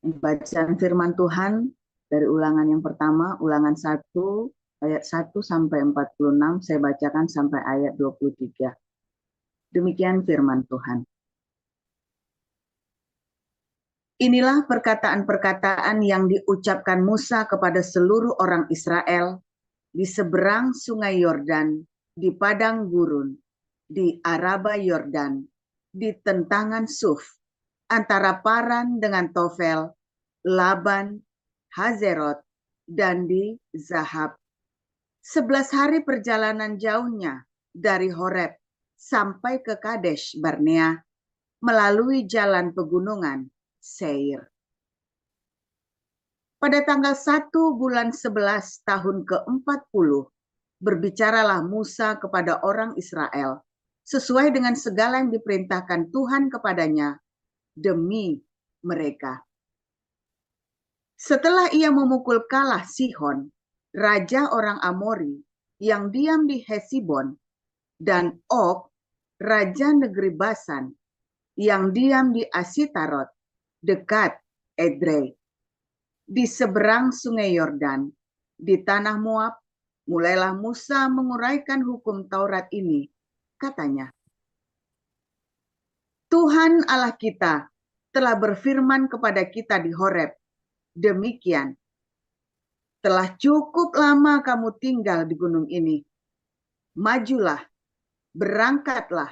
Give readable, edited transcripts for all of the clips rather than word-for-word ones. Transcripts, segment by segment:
Bacaan firman Tuhan dari ulangan yang pertama, ulangan 1, ayat 1 sampai 46, saya bacakan sampai ayat 23. Demikian firman Tuhan. Inilah perkataan-perkataan yang diucapkan Musa kepada seluruh orang Israel di seberang sungai Yordan, di padang gurun, di Araba Yordan, di tentangan Suf, antara Paran dengan Tofel, Laban, Hazerot, dan di Zahab. 11 hari perjalanan jauhnya dari Horeb sampai ke Kadesh Barnea melalui jalan pegunungan Seir. Pada tanggal 1 bulan 11 tahun ke-40, berbicaralah Musa kepada orang Israel sesuai dengan segala yang diperintahkan Tuhan kepadanya demi mereka. Setelah ia memukul kalah Sihon, raja orang Amori yang diam di Hesibon, dan Og, raja negeri Basan, yang diam di Asitarot, dekat Edrei. Di seberang sungai Yordan, di tanah Moab, mulailah Musa menguraikan hukum Taurat ini. Katanya, Tuhan Allah kita telah berfirman kepada kita di Horeb, demikian, telah cukup lama kamu tinggal di gunung ini. Majulah, berangkatlah,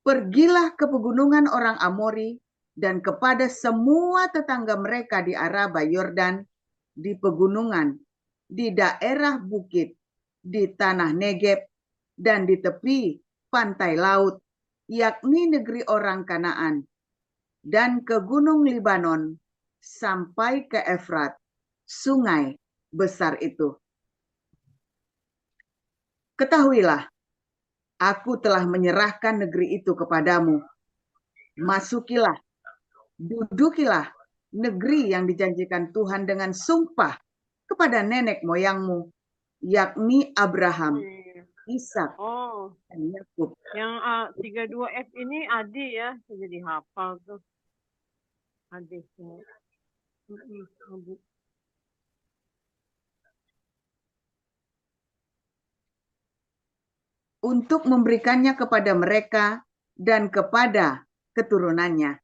pergilah ke pegunungan orang Amori dan kepada semua tetangga mereka di Araba Yordan, di pegunungan, di daerah bukit, di tanah Negeb, dan di tepi pantai laut, yakni negeri orang Kanaan, dan ke gunung Libanon, sampai ke Efrat, sungai besar itu. Ketahuilah, aku telah menyerahkan negeri itu kepadamu. Masukilah, dudukilah negeri yang dijanjikan Tuhan dengan sumpah kepada nenek moyangmu, yakni Abraham, Ishak, dan Yakub. Yang 32F ini Adi ya, saya jadi hafal tuh. Adi. Untuk memberikannya kepada mereka dan kepada keturunannya.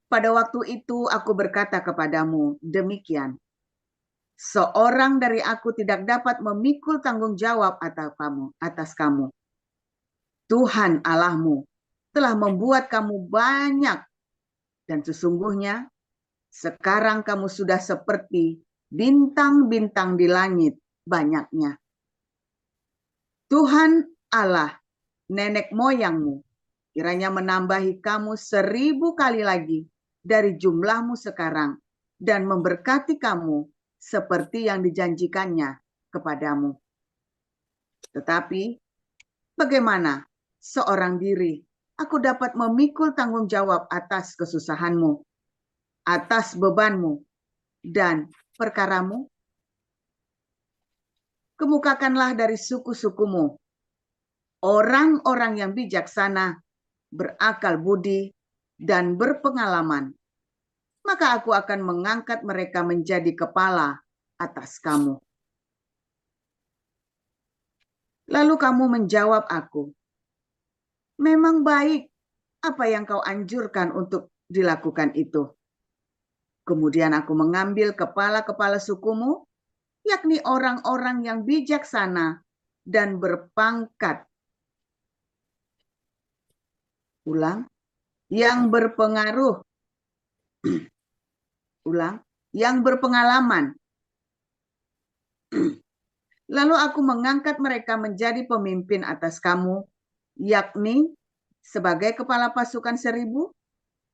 Pada waktu itu aku berkata kepadamu, demikian. Seorang dari aku tidak dapat memikul tanggung jawab atas kamu. Tuhan Allahmu telah membuat kamu banyak, dan sesungguhnya sekarang kamu sudah seperti bintang-bintang di langit banyaknya. Tuhan Allah, nenek moyangmu, kiranya menambahi kamu 1000 kali lagi dari jumlahmu sekarang dan memberkati kamu seperti yang dijanjikannya kepadamu. Tetapi bagaimana seorang diri aku dapat memikul tanggung jawab atas kesusahanmu, atas bebanmu, dan perkaramu? Kemukakanlah dari suku-sukumu orang-orang yang bijaksana, berakal budi, dan berpengalaman. Maka aku akan mengangkat mereka menjadi kepala atas kamu. Lalu kamu menjawab aku, memang baik apa yang kau anjurkan untuk dilakukan itu. Kemudian aku mengambil kepala-kepala sukumu, yakni orang-orang yang bijaksana dan berpangkat. Ulang, yang berpengaruh. Ulang, yang berpengalaman. Lalu aku mengangkat mereka menjadi pemimpin atas kamu, yakni sebagai kepala pasukan 1000,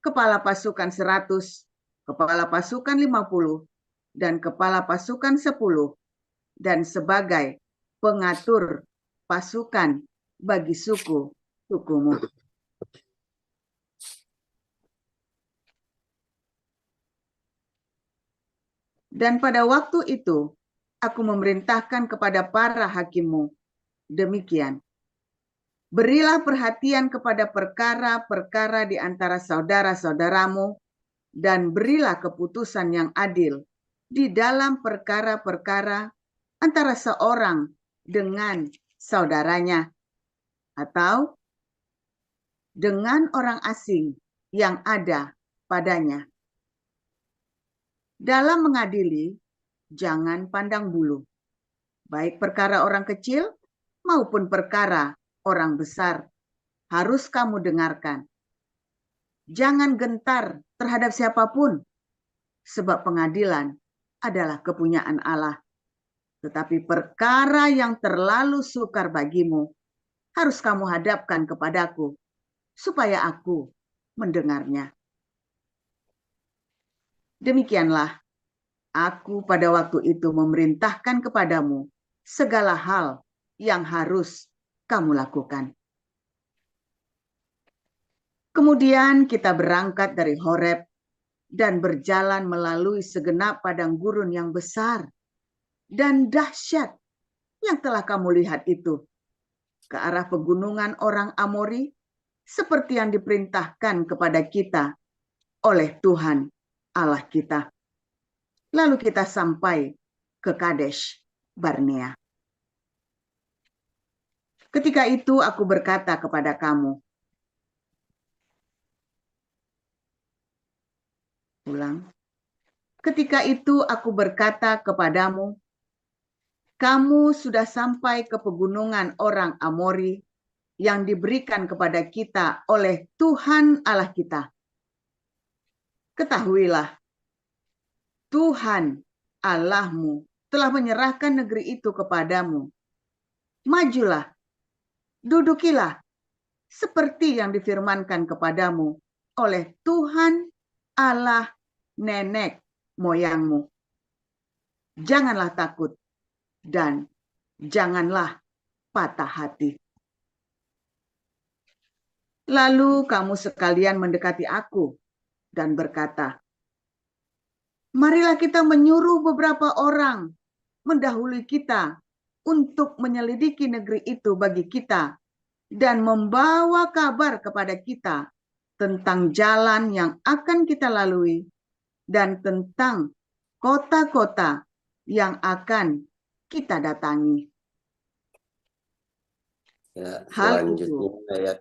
kepala pasukan 100, kepala pasukan 50, dan kepala pasukan 10, dan sebagai pengatur pasukan bagi sukumu. Dan pada waktu itu, aku memerintahkan kepada para hakimmu, demikian. Berilah perhatian kepada perkara-perkara di antara saudara-saudaramu dan berilah keputusan yang adil di dalam perkara-perkara antara seorang dengan saudaranya atau dengan orang asing yang ada padanya. Dalam mengadili, jangan pandang bulu, baik perkara orang kecil maupun perkara orang besar harus kamu dengarkan. Jangan gentar terhadap siapapun, sebab pengadilan adalah kepunyaan Allah. Tetapi perkara yang terlalu sukar bagimu harus kamu hadapkan kepadaku, supaya aku mendengarnya. Demikianlah aku pada waktu itu memerintahkan kepadamu segala hal yang harus kamu lakukan. Kemudian kita berangkat dari Horeb dan berjalan melalui segenap padang gurun yang besar dan dahsyat yang telah kamu lihat itu, ke arah pegunungan orang Amori, seperti yang diperintahkan kepada kita oleh Tuhan Allah kita. Lalu kita sampai ke Kadesh Barnea. Ketika itu aku berkata kepada kamu, ulang. Ketika itu aku berkata kepadamu, kamu sudah sampai ke pegunungan orang Amori yang diberikan kepada kita oleh Tuhan Allah kita. Ketahuilah, Tuhan Allahmu telah menyerahkan negeri itu kepadamu. Majulah, dudukilah, seperti yang difirmankan kepadamu oleh Tuhan Allah nenek moyangmu. Janganlah takut dan janganlah patah hati. Lalu kamu sekalian mendekati aku dan berkata, marilah kita menyuruh beberapa orang mendahului kita untuk menyelidiki negeri itu bagi kita dan membawa kabar kepada kita tentang jalan yang akan kita lalui dan tentang kota-kota yang akan kita datangi. Ya, Hal selanjutnya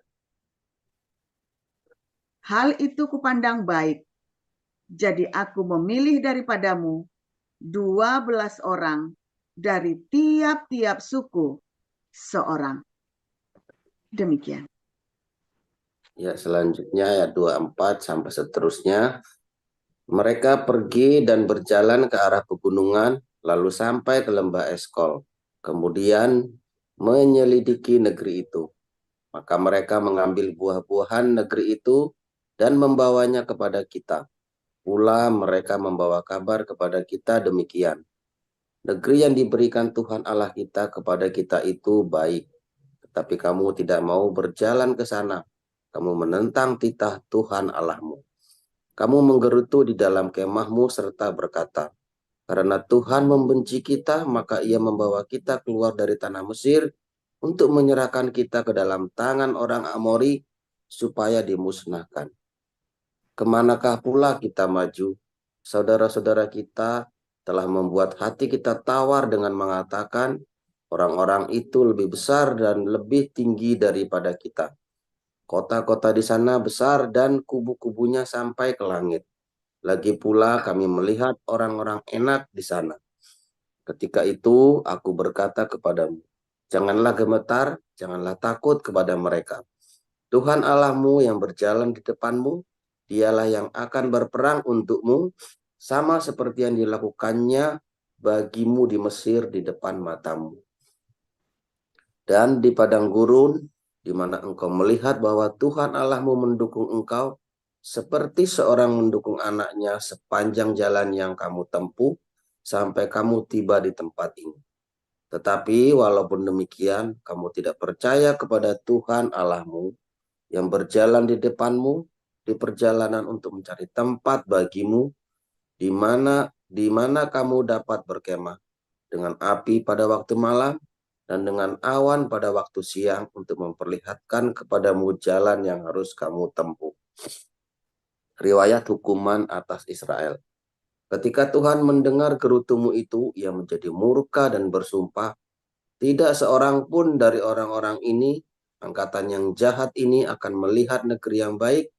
itu kupandang baik. Jadi aku memilih daripadamu 12 orang dari tiap-tiap suku seorang. Demikian. Ya, selanjutnya ayat 24 sampai seterusnya. Mereka pergi dan berjalan ke arah pegunungan, lalu sampai ke lembah Eskol. Kemudian menyelidiki negeri itu. Maka mereka mengambil buah-buahan negeri itu dan membawanya kepada kita. Pula mereka membawa kabar kepada kita demikian. Negeri yang diberikan Tuhan Allah kita kepada kita itu baik. Tetapi kamu tidak mau berjalan ke sana. Kamu menentang titah Tuhan Allahmu. Kamu menggerutu di dalam kemahmu serta berkata, karena Tuhan membenci kita, maka ia membawa kita keluar dari tanah Mesir untuk menyerahkan kita ke dalam tangan orang Amori supaya dimusnahkan. Kemanakah pula kita maju? Saudara-saudara kita telah membuat hati kita tawar dengan mengatakan, orang-orang itu lebih besar dan lebih tinggi daripada kita. Kota-kota di sana besar dan kubu-kubunya sampai ke langit. Lagi pula kami melihat orang-orang enak di sana. Ketika itu aku berkata kepadamu, janganlah gemetar, janganlah takut kepada mereka. Tuhan Allahmu yang berjalan di depanmu, dialah yang akan berperang untukmu, sama seperti yang dilakukannya bagimu di Mesir di depan matamu. Dan di padang gurun, di mana engkau melihat bahwa Tuhan Allahmu mendukung engkau, seperti seorang mendukung anaknya sepanjang jalan yang kamu tempuh, sampai kamu tiba di tempat ini. Tetapi walaupun demikian, kamu tidak percaya kepada Tuhan Allahmu, yang berjalan di depanmu, di perjalanan untuk mencari tempat bagimu, di mana kamu dapat berkemah, dengan api pada waktu malam, dan dengan awan pada waktu siang untuk memperlihatkan kepadamu jalan yang harus kamu tempuh. Riwayat hukuman atas Israel. Ketika Tuhan mendengar gerutumu itu, ia menjadi murka dan bersumpah, tidak seorang pun dari orang-orang ini, angkatan yang jahat ini akan melihat negeri yang baik,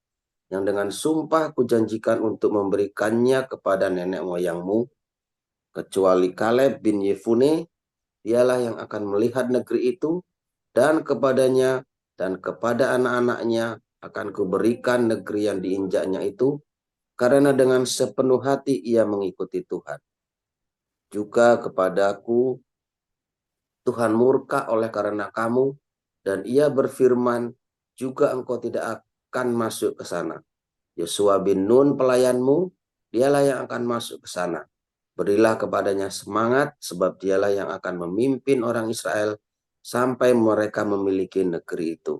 yang dengan sumpah kujanjikan untuk memberikannya kepada nenek moyangmu, kecuali Kaleb bin Yefune, dialah yang akan melihat negeri itu, dan kepadanya dan kepada anak-anaknya akan kuberikan negeri yang diinjaknya itu, karena dengan sepenuh hati ia mengikuti Tuhan. Juga kepadaku Tuhan murka oleh karena kamu, dan ia berfirman, juga engkau tidak akan masuk ke sana. Yosua bin Nun pelayanmu, dialah yang akan masuk ke sana. Berilah kepadanya semangat, sebab dialah yang akan memimpin orang Israel sampai mereka memiliki negeri itu.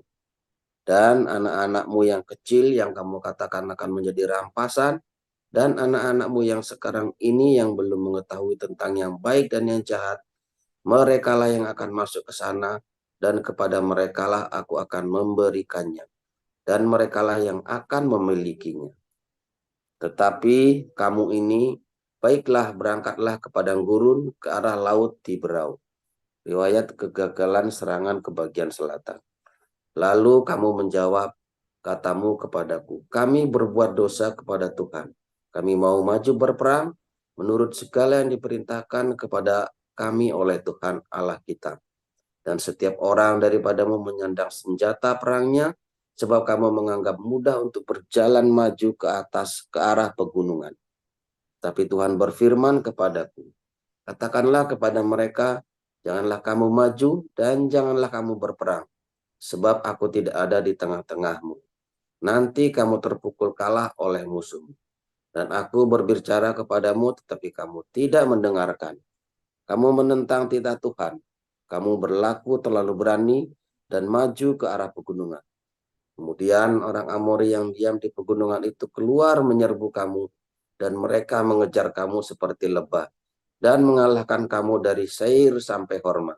Dan anak-anakmu yang kecil yang kamu katakan akan menjadi rampasan, dan anak-anakmu yang sekarang ini yang belum mengetahui tentang yang baik dan yang jahat, merekalah yang akan masuk ke sana, dan kepada merekalah aku akan memberikannya, dan merekalah yang akan memilikinya. Tetapi kamu ini, baiklah berangkatlah ke padang gurun ke arah laut Tiberau. Riwayat kegagalan serangan ke bagian selatan. Lalu kamu menjawab, katamu kepadaku, kami berbuat dosa kepada Tuhan. Kami mau maju berperang menurut segala yang diperintahkan kepada kami oleh Tuhan Allah kita. Dan setiap orang daripadamu menyandang senjata perangnya, sebab kamu menganggap mudah untuk berjalan maju ke atas ke arah pegunungan. Tapi Tuhan berfirman kepadaku, katakanlah kepada mereka, janganlah kamu maju dan janganlah kamu berperang, sebab aku tidak ada di tengah-tengahmu. Nanti kamu terpukul kalah oleh musuhmu. Dan aku berbicara kepadamu, tetapi kamu tidak mendengarkan. Kamu menentang titah Tuhan. Kamu berlaku terlalu berani dan maju ke arah pegunungan. Kemudian orang Amori yang diam di pegunungan itu keluar menyerbu kamu, dan mereka mengejar kamu seperti lebah, dan mengalahkan kamu dari Seir sampai Horma.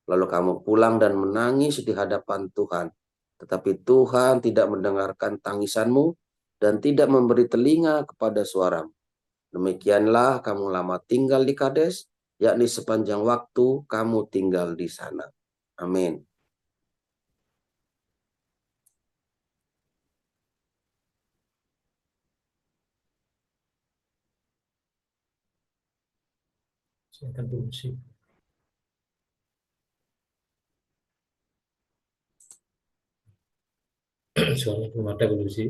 Lalu kamu pulang dan menangis di hadapan Tuhan. Tetapi Tuhan tidak mendengarkan tangisanmu dan tidak memberi telinga kepada suaramu. Demikianlah kamu lama tinggal di Kades, yakni sepanjang waktu kamu tinggal di sana. Amin. Silakan Bu Lucy. Suara belum ada Bu Lucy.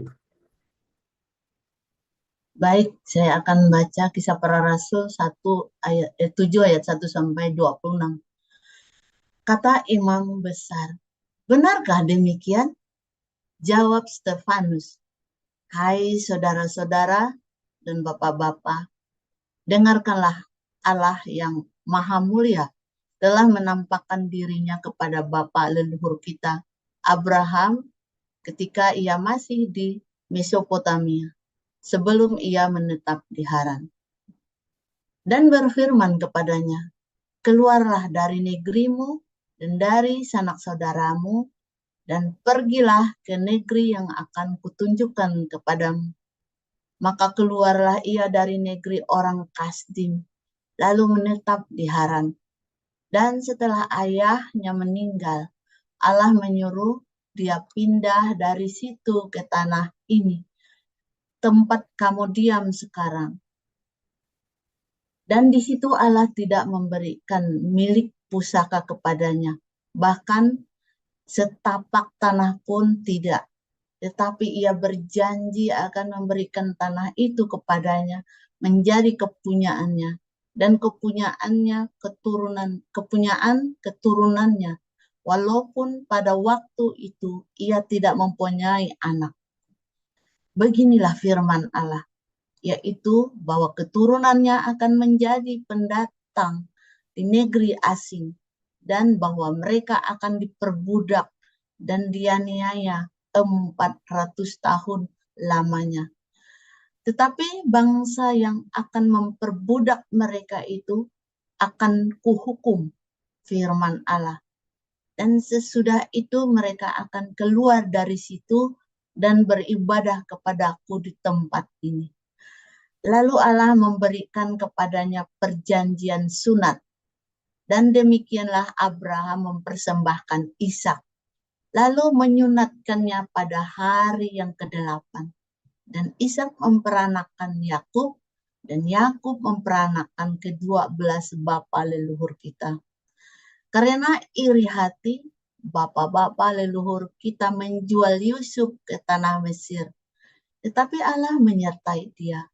Baik, saya akan baca Kisah Para Rasul 7 ayat 1 sampai 26. Kata imam besar, benarkah demikian? Jawab Stefanus, hai saudara-saudara dan bapak-bapak, dengarkanlah, Allah yang maha mulia telah menampakkan dirinya kepada bapa leluhur kita, Abraham, ketika ia masih di Mesopotamia, sebelum ia menetap di Haran. Dan berfirman kepadanya, keluarlah dari negerimu dan dari sanak saudaramu, dan pergilah ke negeri yang akan kutunjukkan kepadamu. Maka keluarlah ia dari negeri orang Kasdim, lalu menetap di Haran. Dan setelah ayahnya meninggal, Allah menyuruh dia pindah dari situ ke tanah ini, tempat kamu diam sekarang. Dan di situ Allah tidak memberikan milik pusaka kepadanya, bahkan setapak tanah pun tidak. Tetapi ia berjanji akan memberikan tanah itu kepadanya menjadi kepunyaannya, dan kepunyaan keturunannya, walaupun pada waktu itu ia tidak mempunyai anak. Beginilah firman Allah, yaitu bahwa keturunannya akan menjadi pendatang di negeri asing, dan bahwa mereka akan diperbudak dan dianiaya 400 tahun lamanya. Tetapi bangsa yang akan memperbudak mereka itu akan kuhukum, firman Allah. Dan sesudah itu mereka akan keluar dari situ dan beribadah kepadaku di tempat ini. Lalu Allah memberikan kepadanya perjanjian sunat. Dan demikianlah Abraham mempersembahkan Ishak. Lalu menyunatkannya pada hari yang ke-8. Dan Ishak memperanakan Yakub, dan Yakub memperanakan ke-12 bapa leluhur kita. Karena iri hati, bapa-bapa leluhur kita menjual Yusuf ke tanah Mesir. Tetapi Allah menyertai dia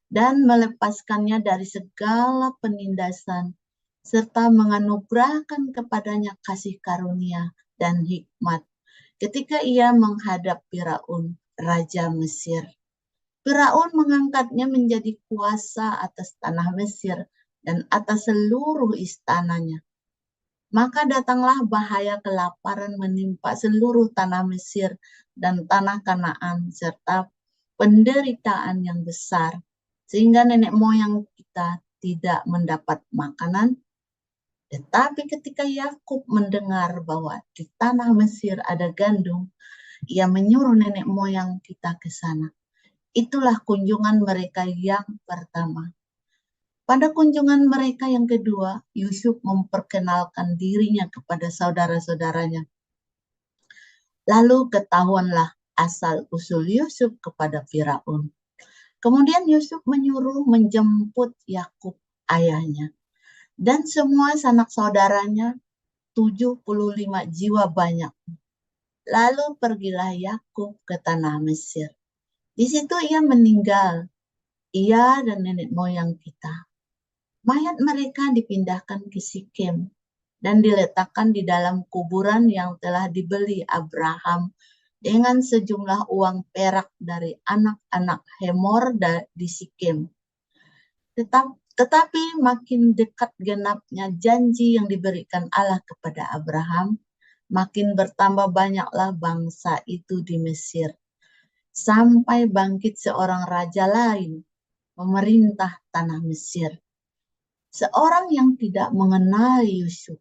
dan melepaskannya dari segala penindasan, serta menganugerahkan kepadanya kasih karunia dan hikmat ketika ia menghadap Firaun, Raja Mesir. Firaun mengangkatnya menjadi kuasa atas tanah Mesir dan atas seluruh istananya. Maka datanglah bahaya kelaparan menimpa seluruh tanah Mesir dan tanah Kanaan, serta penderitaan yang besar, sehingga nenek moyang kita tidak mendapat makanan. Tetapi ketika Yakub mendengar bahwa di tanah Mesir ada gandum, ia menyuruh nenek moyang kita ke sana. Itulah kunjungan mereka yang pertama. Pada kunjungan mereka yang kedua, Yusuf memperkenalkan dirinya kepada saudara-saudaranya. Lalu ketahuanlah asal-usul Yusuf kepada Firaun. Kemudian Yusuf menyuruh menjemput Yakub ayahnya dan semua sanak saudaranya, 75 jiwa banyak. Lalu pergilah Yakub ke tanah Mesir. Di situ ia meninggal, ia dan nenek moyang kita. Mayat mereka dipindahkan ke Sikem dan diletakkan di dalam kuburan yang telah dibeli Abraham dengan sejumlah uang perak dari anak-anak Hemor di Sikem. Tetapi makin dekat genapnya janji yang diberikan Allah kepada Abraham, makin bertambah banyaklah bangsa itu di Mesir, sampai bangkit seorang raja lain memerintah tanah Mesir. Seorang yang tidak mengenali Yusuf.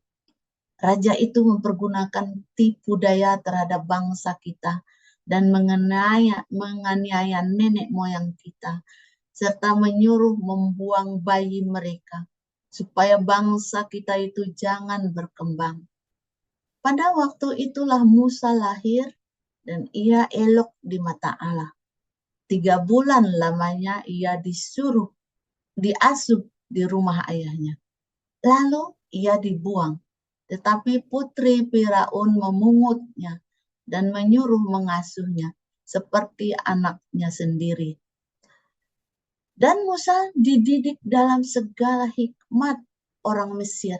Raja itu mempergunakan tipu daya terhadap bangsa kita dan menganiaya nenek moyang kita, serta menyuruh membuang bayi mereka, supaya bangsa kita itu jangan berkembang. Pada waktu itulah Musa lahir, dan ia elok di mata Allah. 3 bulan lamanya ia diasuh di rumah ayahnya. Lalu ia dibuang, tetapi putri Firaun memungutnya dan menyuruh mengasuhnya seperti anaknya sendiri. Dan Musa dididik dalam segala hikmat orang Mesir,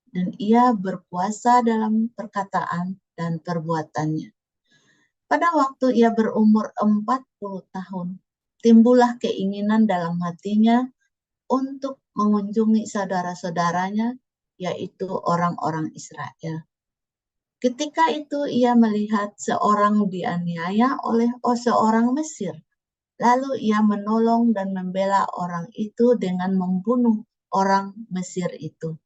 dan ia berpuasa dalam perkataan dan perbuatannya. Pada waktu ia berumur 40 tahun, timbullah keinginan dalam hatinya untuk mengunjungi saudara-saudaranya, yaitu orang-orang Israel. Ketika itu ia melihat seorang dianiaya oleh seorang Mesir. Lalu ia menolong dan membela orang itu dengan membunuh orang Mesir itu.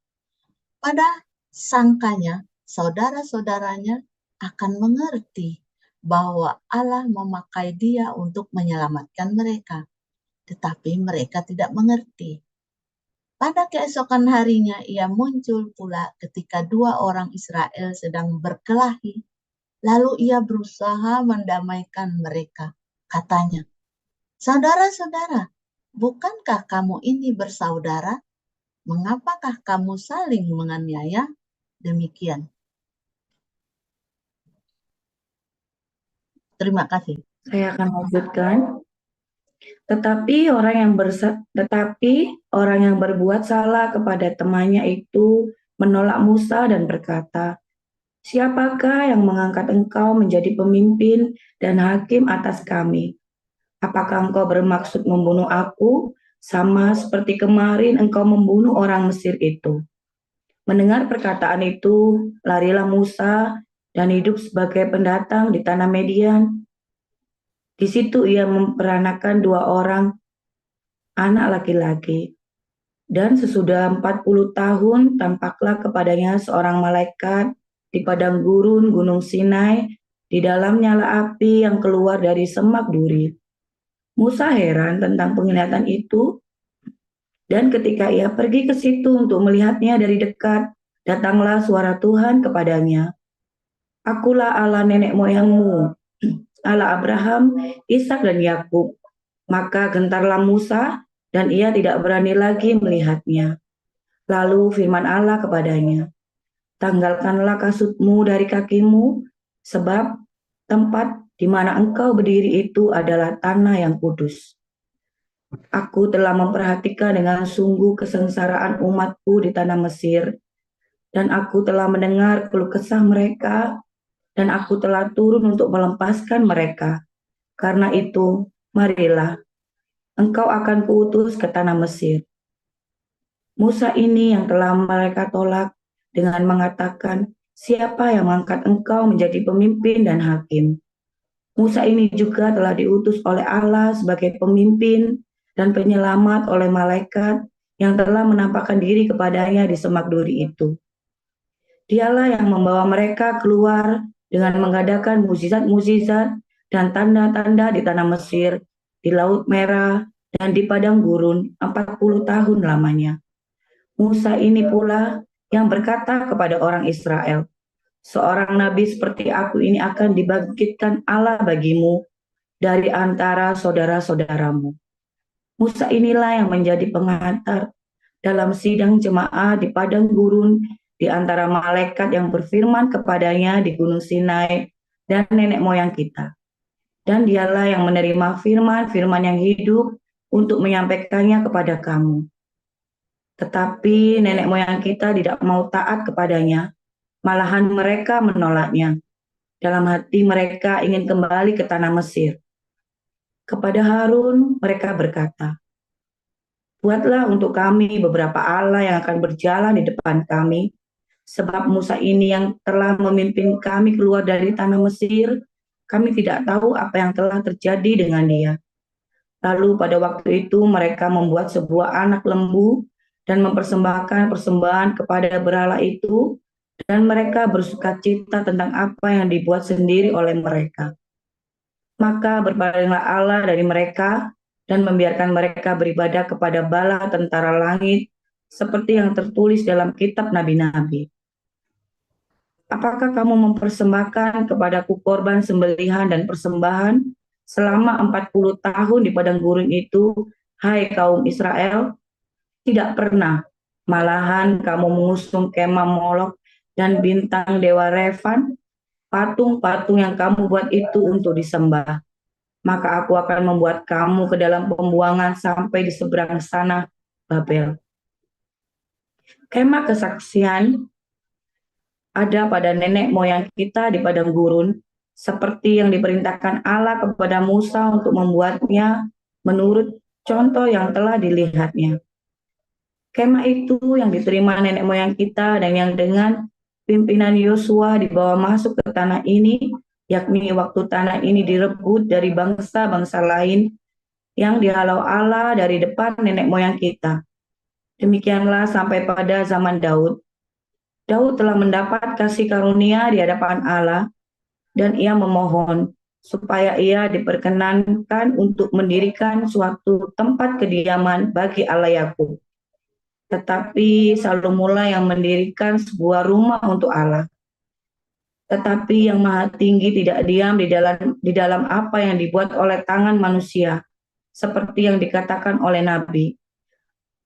Pada sangkanya, saudara-saudaranya akan mengerti bahwa Allah memakai dia untuk menyelamatkan mereka. Tetapi mereka tidak mengerti. Pada keesokan harinya ia muncul pula ketika 2 orang Israel sedang berkelahi. Lalu ia berusaha mendamaikan mereka. Katanya, "Saudara-saudara, bukankah kamu ini bersaudara? Mengapakah kamu saling menganiaya?" Demikian. Terima kasih. Saya akan lanjutkan. Tetapi orang yang berbuat salah kepada temannya itu menolak Musa dan berkata, "Siapakah yang mengangkat engkau menjadi pemimpin dan hakim atas kami? Apakah engkau bermaksud membunuh aku, sama seperti kemarin engkau membunuh orang Mesir itu?" Mendengar perkataan itu, larilah Musa dan hidup sebagai pendatang di tanah Median. Di situ ia memperanakan 2 orang anak laki-laki. Dan sesudah 40 tahun tampaklah kepadanya seorang malaikat di padang gurun Gunung Sinai Di dalamnya nyala api yang keluar dari semak duri. Musa heran tentang penglihatan itu, dan ketika ia pergi ke situ untuk melihatnya dari dekat, datanglah suara Tuhan kepadanya. Akulah Allah nenek moyangmu, Allah Abraham, Ishak dan Yakub. Maka gentarlah Musa, dan ia tidak berani lagi melihatnya. Lalu firman Allah kepadanya, tanggalkanlah kasutmu dari kakimu, sebab tempat di mana engkau berdiri itu adalah tanah yang kudus. Aku telah memperhatikan dengan sungguh kesengsaraan umatku di tanah Mesir, dan aku telah mendengar keluh kesah mereka, dan aku telah turun untuk melepaskan mereka. Karena itu, marilah, engkau akan kuutus ke tanah Mesir. Musa ini yang telah mereka tolak dengan mengatakan, siapa yang mengangkat engkau menjadi pemimpin dan hakim? Musa ini juga telah diutus oleh Allah sebagai pemimpin dan penyelamat oleh malaikat yang telah menampakkan diri kepadanya di semak duri itu. Dialah yang membawa mereka keluar dengan mengadakan mukjizat-mukjizat dan tanda-tanda di tanah Mesir, di Laut Merah, dan di padang gurun 40 tahun lamanya. Musa ini pula yang berkata kepada orang Israel, seorang nabi seperti aku ini akan dibangkitkan Allah bagimu dari antara saudara-saudaramu. Musa inilah yang menjadi pengantar dalam sidang jemaah di padang gurun di antara malaikat yang berfirman kepadanya di Gunung Sinai dan nenek moyang kita. Dan dialah yang menerima firman-firman yang hidup untuk menyampaikannya kepada kamu. Tetapi nenek moyang kita tidak mau taat kepadanya, malahan mereka menolaknya. Dalam hati mereka ingin kembali ke tanah Mesir. Kepada Harun mereka berkata, buatlah untuk kami beberapa Allah yang akan berjalan di depan kami, sebab Musa ini yang telah memimpin kami keluar dari tanah Mesir, kami tidak tahu apa yang telah terjadi dengan dia. Lalu pada waktu itu mereka membuat sebuah anak lembu dan mempersembahkan persembahan kepada berhala itu, dan mereka bersukacita tentang apa yang dibuat sendiri oleh mereka. Maka berpalinglah Allah dari mereka dan membiarkan mereka beribadah kepada bala tentara langit, seperti yang tertulis dalam kitab nabi-nabi. Apakah kamu mempersembahkan kepadaku korban sembelihan dan persembahan selama 40 tahun di padang gurun itu, hai kaum Israel? Tidak pernah. Malahan kamu mengusung kemah Molok dan bintang dewa Revan, patung-patung yang kamu buat itu untuk disembah. Maka aku akan membuat kamu ke dalam pembuangan sampai di seberang sana, Babel. Kemah kesaksian ada pada nenek moyang kita di padang gurun, seperti yang diperintahkan Allah kepada Musa untuk membuatnya menurut contoh yang telah dilihatnya. Kemah itu yang diterima nenek moyang kita dan yang dengan pimpinan Yosua dibawa masuk ke tanah ini, yakni waktu tanah ini direbut dari bangsa-bangsa lain yang dihalau Allah dari depan nenek moyang kita. Demikianlah sampai pada zaman Daud. Daud telah mendapat kasih karunia di hadapan Allah, dan ia memohon supaya ia diperkenankan untuk mendirikan suatu tempat kediaman bagi Allah Yakub. Tetapi Salomo yang mendirikan sebuah rumah untuk Allah. Tetapi yang Maha Tinggi tidak diam di dalam apa yang dibuat oleh tangan manusia, seperti yang dikatakan oleh Nabi.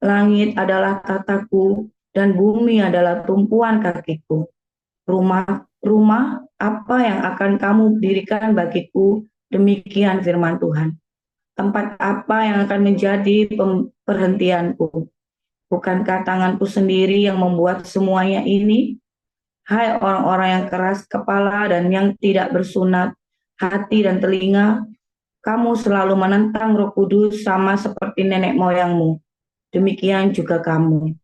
Langit adalah tataku, dan bumi adalah tumpuan kakiku. Rumah apa yang akan kamu dirikan bagiku, demikian firman Tuhan. Tempat apa yang akan menjadi perhentianku? Bukankah tanganku sendiri yang membuat semuanya ini? Hai orang-orang yang keras kepala dan yang tidak bersunat hati dan telinga, kamu selalu menentang Roh Kudus sama seperti nenek moyangmu. Demikian juga kamu.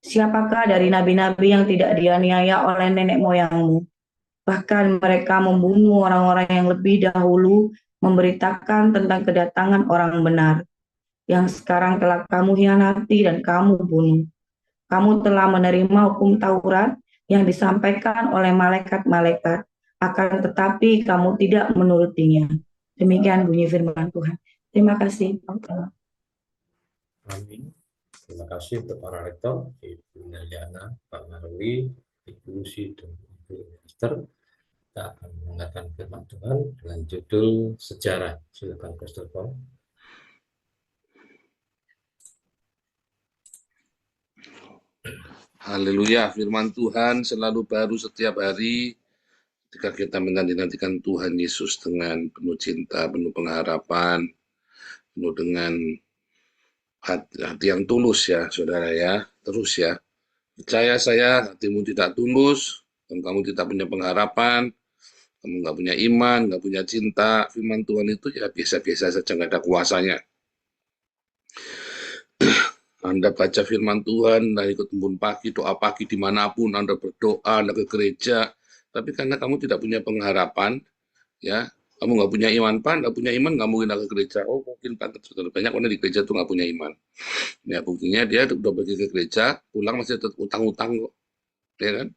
Siapakah dari nabi-nabi yang tidak dianiaya oleh nenek moyangmu? Bahkan mereka membunuh orang-orang yang lebih dahulu memberitakan tentang kedatangan orang benar, yang sekarang telah kamu hianati dan kamu bunuh. Kamu telah menerima hukum Taurat yang disampaikan oleh malaikat-malaikat, akan tetapi kamu tidak menurutinya. Demikian bunyi firman Tuhan. Terima kasih. Amin. Terima kasih untuk para rektor, Ibu Neliana, Pak Maruli, Ibu Lucy, dan Ibu Esther. Kita akan mendengarkan firman Tuhan dengan judul sejarah. Silakan Pastor Paul. Haleluya, firman Tuhan selalu baru setiap hari ketika kita menanti-nantikan Tuhan Yesus dengan penuh cinta, penuh pengharapan, penuh dengan hati yang tulus ya, saudara ya. Terus ya, percaya saya hatimu tidak tulus, dan kamu tidak punya pengharapan, kamu nggak punya iman, nggak punya cinta, firman Tuhan itu ya biasa-biasa saja, nggak ada kuasanya. Anda baca firman Tuhan, Anda ikut embun pagi, doa pagi dimanapun, Anda berdoa, Anda ke gereja, tapi karena kamu tidak punya pengharapan, ya, kamu nggak punya iman, nggak punya iman, nggak mungkin ke gereja. Oh, mungkin banyak orang di gereja tuh nggak punya iman. Ya, buktinya dia udah pergi ke gereja, pulang masih tetap utang-utang kok, ya kan?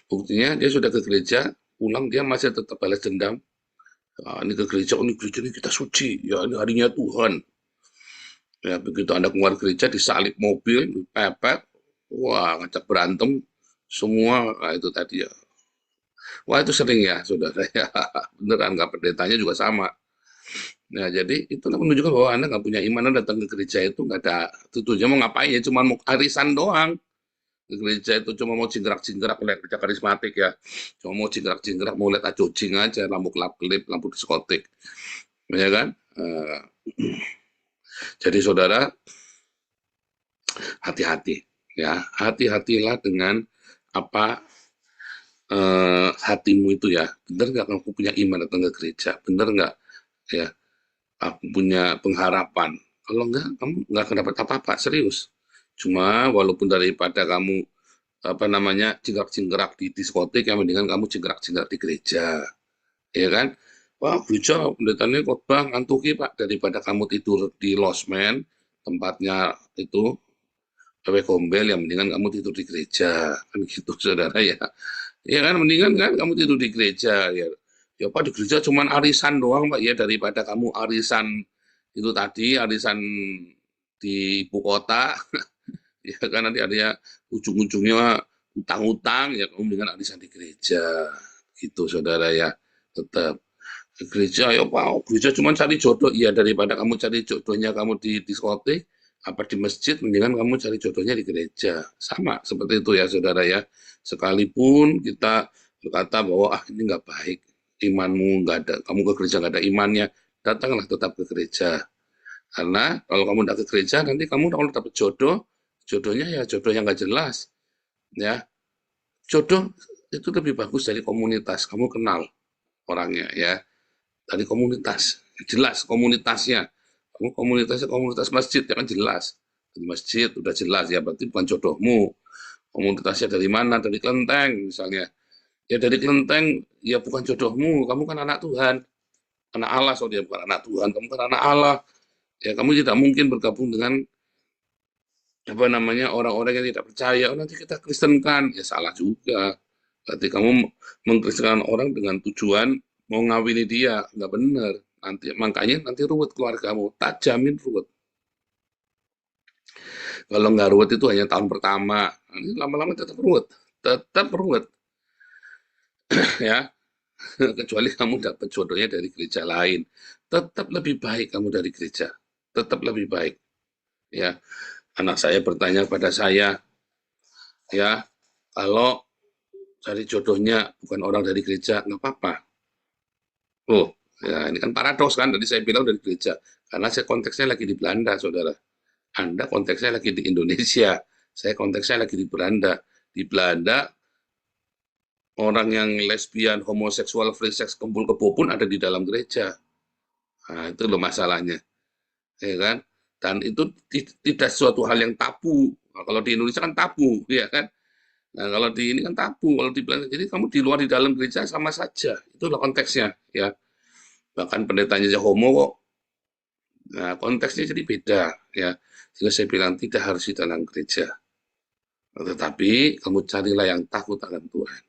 Buktinya dia sudah ke gereja, pulang dia masih tetap balas dendam. Nah, ini ke gereja, ini gereja ini kita suci, ya ini harinya Tuhan. Ya, begitu Anda keluar gereja, disalib mobil, dipepet, wah, ngajak berantem, semua, nah itu tadi ya. Wah, itu sering ya, saudara ya. Beneran, nggak pendetanya juga sama. Nah, jadi itu menunjukkan bahwa Anda nggak punya iman, Anda datang ke gereja itu nggak ada tujuannya mau ngapain ya, cuma mau arisan doang. Ke gereja itu cuma mau jingkrak-jingkrak, lihat gereja karismatik ya. Cuma mau jingkrak-jingkrak, mau lihat ajojing aja, lampu kelap-kelip, lampu diskotik. Ya kan? Jadi saudara, hati-hati ya, hati-hatilah dengan apa hatimu itu ya. Bener nggak kamu punya iman datang ke gereja? Bener nggak ya? Aku punya pengharapan. Kalau enggak, kamu nggak akan dapat apa-apa, serius. Cuma walaupun daripada kamu jingkrak-jingkrak di diskotik, yang mendingan kamu jingkrak-jingkrak di gereja, ya kan? Wah, gereja pendetanya khotbah ngantuki Pak, daripada kamu tidur di losmen, tempatnya itu PW Gombel, yang mendingan kamu tidur di gereja, kan gitu saudara ya. Ya kan, mendingan kan kamu tidur di gereja ya. Ya Pak, di gereja cuman arisan doang Pak ya, daripada kamu arisan itu tadi, arisan di ibu kota, ya kan nanti ada ujung-ujungnya utang-utang, ya kamu mendingan arisan di gereja, gitu saudara ya. Tetap ke gereja, ya Pak, gereja cuma cari jodoh, iya daripada kamu cari jodohnya kamu di diskotik, apa di masjid, mendingan kamu cari jodohnya di gereja. Sama seperti itu ya saudara ya. Sekalipun kita berkata bahwa ini nggak baik, imanmu nggak ada, kamu ke gereja nggak ada imannya, datanglah tetap ke gereja. Karena kalau kamu tidak ke gereja, nanti kamu kalau dapat jodoh, jodohnya ya jodoh yang nggak jelas. Ya, jodoh itu lebih bagus dari komunitas, kamu kenal orangnya ya, dari komunitas, jelas komunitasnya. Kamu komunitasnya komunitas masjid, ya kan jelas. Di masjid udah jelas ya, berarti bukan jodohmu. Komunitasnya dari mana? Dari kelenteng misalnya. Ya dari kelenteng, ya bukan jodohmu. Kamu kan anak Tuhan, anak Allah. So dia bukan anak Tuhan, kamu kan anak Allah. Ya kamu tidak mungkin bergabung dengan orang-orang yang tidak percaya. Oh, nanti kita kristenkan, ya salah juga. Berarti kamu mengkristenkan orang dengan tujuan mau ngawini dia, nggak benar. Makanya nanti ruwet keluargamu, tak jamin ruwet. Kalau nggak ruwet itu hanya tahun pertama, lama-lama tetap ruwet, ya. Kecuali kamu dapat jodohnya dari gereja lain, tetap lebih baik kamu dari gereja, tetap lebih baik. Ya, anak saya bertanya kepada saya, ya, kalau cari jodohnya bukan orang dari gereja, nggak apa-apa. Oh, ya ini kan paradoks kan, tadi saya bilang dari gereja, karena saya konteksnya lagi di Belanda, saudara. Anda konteksnya lagi di Indonesia, saya konteksnya lagi di Belanda. Di Belanda, orang yang lesbian, homoseksual, free sex, kumpul kebo pun ada di dalam gereja. Nah, itu loh masalahnya, ya kan? Dan itu tidak suatu hal yang tabu. Nah, kalau di Indonesia kan tabu, ya kan? Nah, kalau di ini kan tabu, kalau di Belanda, jadi kamu di luar di dalam gereja sama saja. Itulah konteksnya, ya. Bahkan pendetanya aja homo kok. Nah, konteksnya jadi beda, ya. Sehingga saya bilang tidak harus di dalam gereja. Tetapi kamu carilah yang takut akan Tuhan.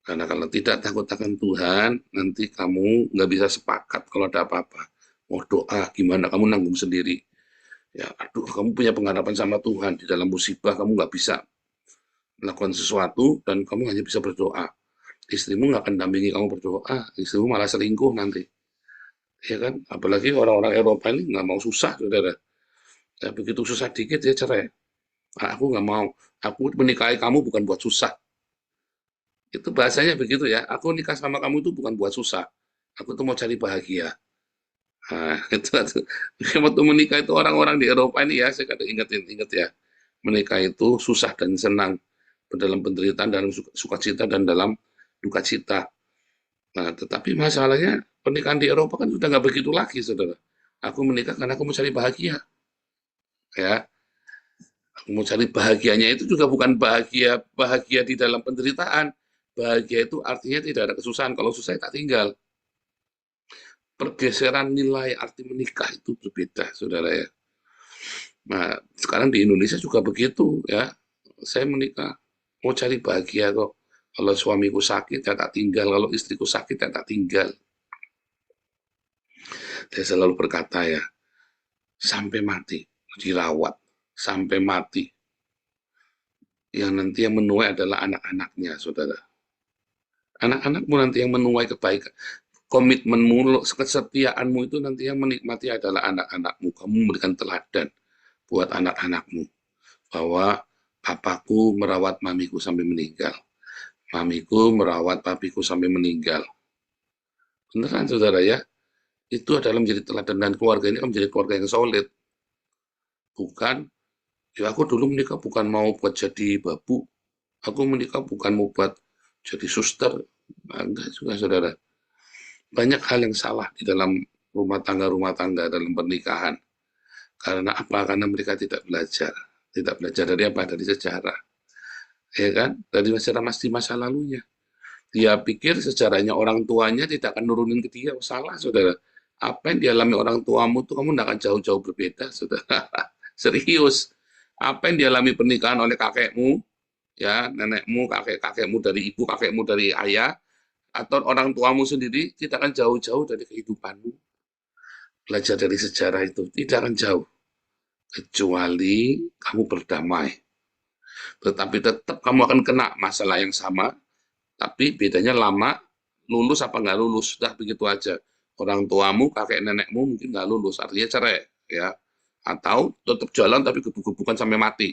Karena kalau tidak takut akan Tuhan, nanti kamu nggak bisa sepakat kalau ada apa-apa. Mau doa gimana, kamu nanggung sendiri. Ya, aduh, kamu punya pengharapan sama Tuhan. Di dalam musibah kamu nggak bisa melakukan sesuatu dan kamu hanya bisa berdoa. Istrimu nggak akan dampingi kamu berdoa, istrimu malah selingkuh nanti. Ya kan? Apalagi orang-orang Eropa ini nggak mau susah, saudara. Ya, begitu susah dikit ya cerai. Ah, aku nggak mau. Aku menikahi kamu bukan buat susah. Itu bahasanya begitu ya. Aku nikah sama kamu itu bukan buat susah. Aku tuh mau cari bahagia. Nah, itu. Waktu menikah itu orang-orang di Eropa ini ya, saya kadang ingat ya. Menikah itu susah dan senang. Dalam penderitaan, dalam sukacita, dan dalam duka cita. Nah, tetapi masalahnya pernikahan di Eropa kan sudah nggak begitu lagi, saudara. Aku menikah karena aku mau cari bahagia. Ya, aku mau cari bahagianya itu juga bukan bahagia di dalam penderitaan. Bahagia itu artinya tidak ada kesusahan. Kalau susah tak tinggal. Pergeseran nilai arti menikah itu berbeda, saudara ya. Nah, sekarang di Indonesia juga begitu ya. Saya menikah mau cari bahagia kok. Kalau suamiku sakit, ya tak tinggal. Kalau istriku sakit, ya tak tinggal. Saya selalu berkata ya, sampai mati, dirawat, sampai mati. Yang nanti yang menuai adalah anak-anaknya, saudara. Anak-anakmu nanti yang menuai kebaikan. Komitmenmu, kesetiaanmu itu nanti yang menikmati adalah anak-anakmu. Kamu memberikan teladan buat anak-anakmu. Bahwa papaku merawat mamiku sampai meninggal. Mamiku merawat papiku sampai meninggal. Beneran, saudara ya. Itu adalah menjadi teladan, dan keluarga ini akan menjadi keluarga yang solid. Bukan, ya aku dulu menikah bukan mau buat jadi babu. Aku menikah bukan mau buat jadi suster. Nah, enggak juga, saudara. Banyak hal yang salah di dalam rumah tangga, dalam pernikahan. Karena apa? Karena mereka tidak belajar. Tidak belajar dari apa? Dari sejarah. Ya kan? Dari sejarah di masa lalunya. Dia pikir sejarahnya orang tuanya tidak akan nurunin ke dia. Salah, saudara. Apa yang dialami orang tuamu itu kamu tidak akan jauh-jauh berbeda, saudara. Serius. Apa yang dialami pernikahan oleh kakekmu, ya nenekmu, kakekmu dari ibu, kakekmu dari ayah, atau orang tuamu sendiri, tidak akan jauh-jauh dari kehidupanmu. Belajar dari sejarah itu tidak akan jauh. Kecuali kamu berdamai. Tetapi tetap kamu akan kena masalah yang sama, tapi bedanya lama, lulus apa nggak lulus, sudah begitu aja. Orang tuamu, kakek nenekmu mungkin nggak lulus, artinya cerai, ya. Atau tetap jalan tapi gebuk-gebukan sampai mati.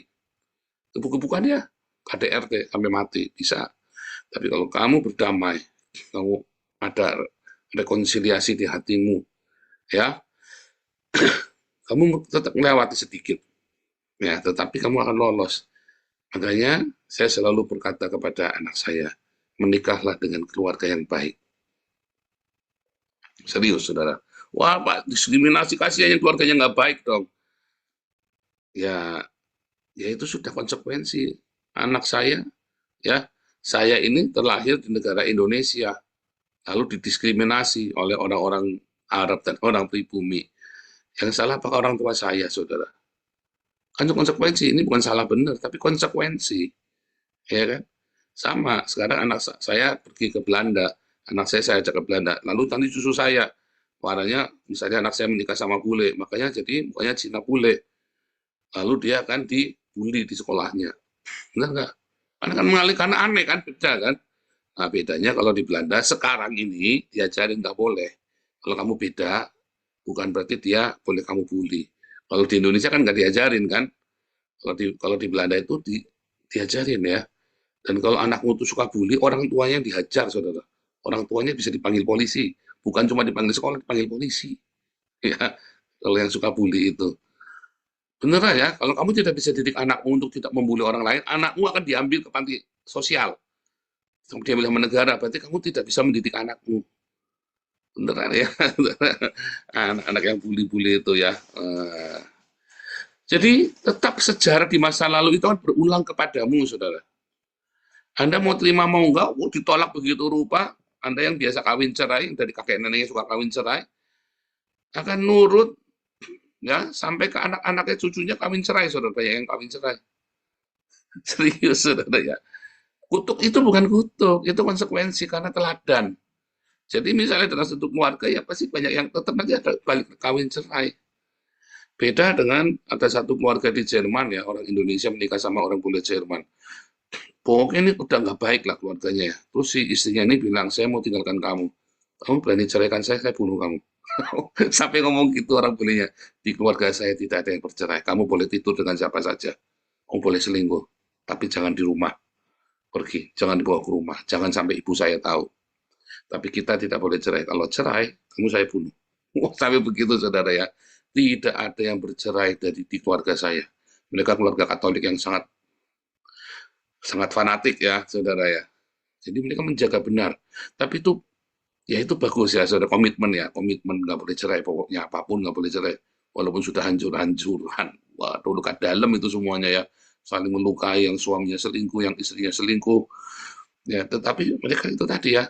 Gebuk-gebukan ya, KDRT sampai mati, bisa. Tapi kalau kamu berdamai, kamu ada rekonsiliasi di hatimu, ya, kamu tetap melewati sedikit, ya, tetapi kamu akan lolos. Makanya saya selalu berkata kepada anak saya, menikahlah dengan keluarga yang baik. Serius, saudara. Wah, Pak, diskriminasi, kasihan yang keluarganya nggak baik dong. Ya, ya itu sudah konsekuensi. Anak saya, ya, saya ini terlahir di negara Indonesia, lalu didiskriminasi oleh orang-orang Arab dan orang pribumi. Yang salah apakah orang tua saya, saudara? Kan konsekuensi, ini bukan salah benar, tapi konsekuensi. Ya kan? Sama, sekarang anak saya pergi ke Belanda, anak saya ajak ke Belanda, lalu nanti cucu saya, warnanya misalnya anak saya menikah sama bule, makanya jadi mukanya Cina bule, lalu dia akan dibully di sekolahnya. Benar nggak? Karena kan mengalihkan aneh kan, beda kan? Nah, bedanya kalau di Belanda sekarang ini diajarin nggak boleh. Kalau kamu beda, bukan berarti dia boleh kamu bully. Kalau di Indonesia kan nggak diajarin kan? Kalau di Belanda itu diajarin ya. Dan kalau anakmu itu suka bully, orang tuanya dihajar, saudara. Orang tuanya bisa dipanggil polisi. Bukan cuma dipanggil sekolah, dipanggil polisi. Ya, kalau yang suka bully itu. Beneran ya, kalau kamu tidak bisa didik anakmu untuk tidak membuli orang lain, anakmu akan diambil ke panti sosial. Diambil sama negara, berarti kamu tidak bisa mendidik anakmu. Beneran ya, anak-anak yang bully-bully itu ya. Jadi tetap sejarah di masa lalu itu akan berulang kepadamu, saudara. Anda mau terima mau enggak, ditolak begitu rupa, Anda yang biasa kawin cerai, dari kakek neneknya suka kawin cerai, akan nurut, ya, sampai ke anak-anaknya, cucunya kawin cerai, saudara, yang kawin cerai. Serius, saudara ya. Kutuk itu bukan kutuk, itu konsekuensi karena teladan. Jadi misalnya dalam satu keluarga ya pasti banyak yang tetap nanti ada balik kawin cerai. Beda dengan ada satu keluarga di Jerman ya, orang Indonesia menikah sama orang bule Jerman. Pokoknya ini udah nggak baik lah keluarganya ya. Terus si istrinya ini bilang, saya mau tinggalkan kamu. Kamu berani ceraikan saya bunuh kamu. Sampai ngomong gitu orang bulenya. Di keluarga saya tidak ada yang bercerai. Kamu boleh tidur dengan siapa saja. Kamu boleh selingkuh. Tapi jangan di rumah. Pergi. Jangan dibawa ke rumah. Jangan sampai ibu saya tahu. Tapi kita tidak boleh cerai. Kalau cerai, kamu saya bunuh. Wah, sampai begitu saudara ya. Tidak ada yang bercerai di keluarga saya. Mereka keluarga Katolik yang sangat fanatik ya, saudara ya. Jadi mereka menjaga benar. Tapi itu, ya itu bagus ya, saudara. Komitmen ya, komitmen nggak boleh cerai. Pokoknya apapun nggak boleh cerai. Walaupun sudah hancur-hancuran. Waduh, luka dalam itu semuanya ya. Saling melukai, yang suaminya selingkuh, yang istrinya selingkuh. Ya, tetapi mereka itu tadi ya,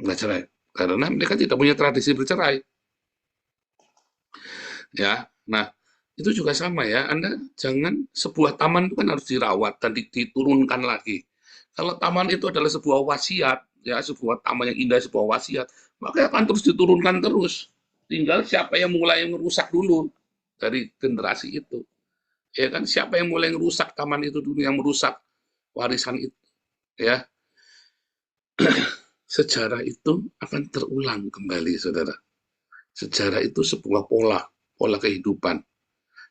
nggak cerai. Karena mereka tidak punya tradisi bercerai. Ya, nah itu juga sama ya. Anda jangan, sebuah taman itu kan harus dirawat dan diturunkan lagi. Kalau taman itu adalah sebuah wasiat, ya sebuah taman yang indah, sebuah wasiat, maka akan terus diturunkan terus. Tinggal siapa yang mulai merusak dulu dari generasi itu. Ya kan, siapa yang mulai merusak taman itu dulu, yang merusak warisan itu, ya. Sejarah itu akan terulang kembali, saudara. Sejarah itu sebuah pola kehidupan.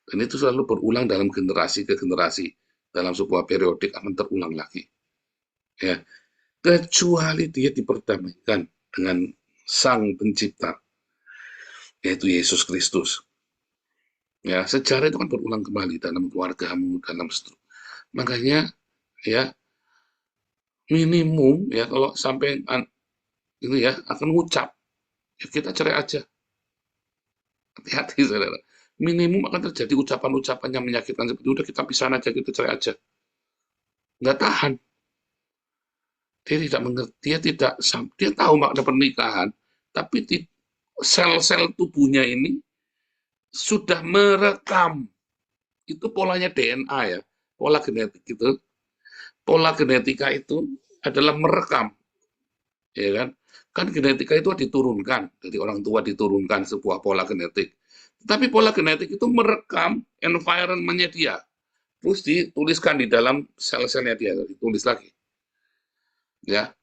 Dan itu selalu berulang dalam generasi ke generasi. Dalam sebuah periodik akan terulang lagi. Ya, kecuali dia diperdamaikan dengan Sang Pencipta, yaitu Yesus Kristus. Ya, sejarah itu kan berulang kembali dalam keluargamu, dalam makanya ya minimum ya kalau sampai ini ya akan ngucap, ya kita cerai aja. Hati-hati saudara. Minimum akan terjadi ucapan-ucapan yang menyakitkan seperti udah kita pisah aja, kita cerai aja. Nggak tahan. Dia tidak mengerti, dia tahu makna pernikahan, tapi sel-sel tubuhnya ini sudah merekam. Itu polanya DNA ya, pola genetik itu. Pola genetika itu adalah merekam. Ya kan? Kan genetika itu diturunkan, dari orang tua diturunkan sebuah pola genetik. Tapi pola genetik itu merekam environment-nya dia. Terus dituliskan di dalam sel-selnya dia, ditulis lagi. Ya.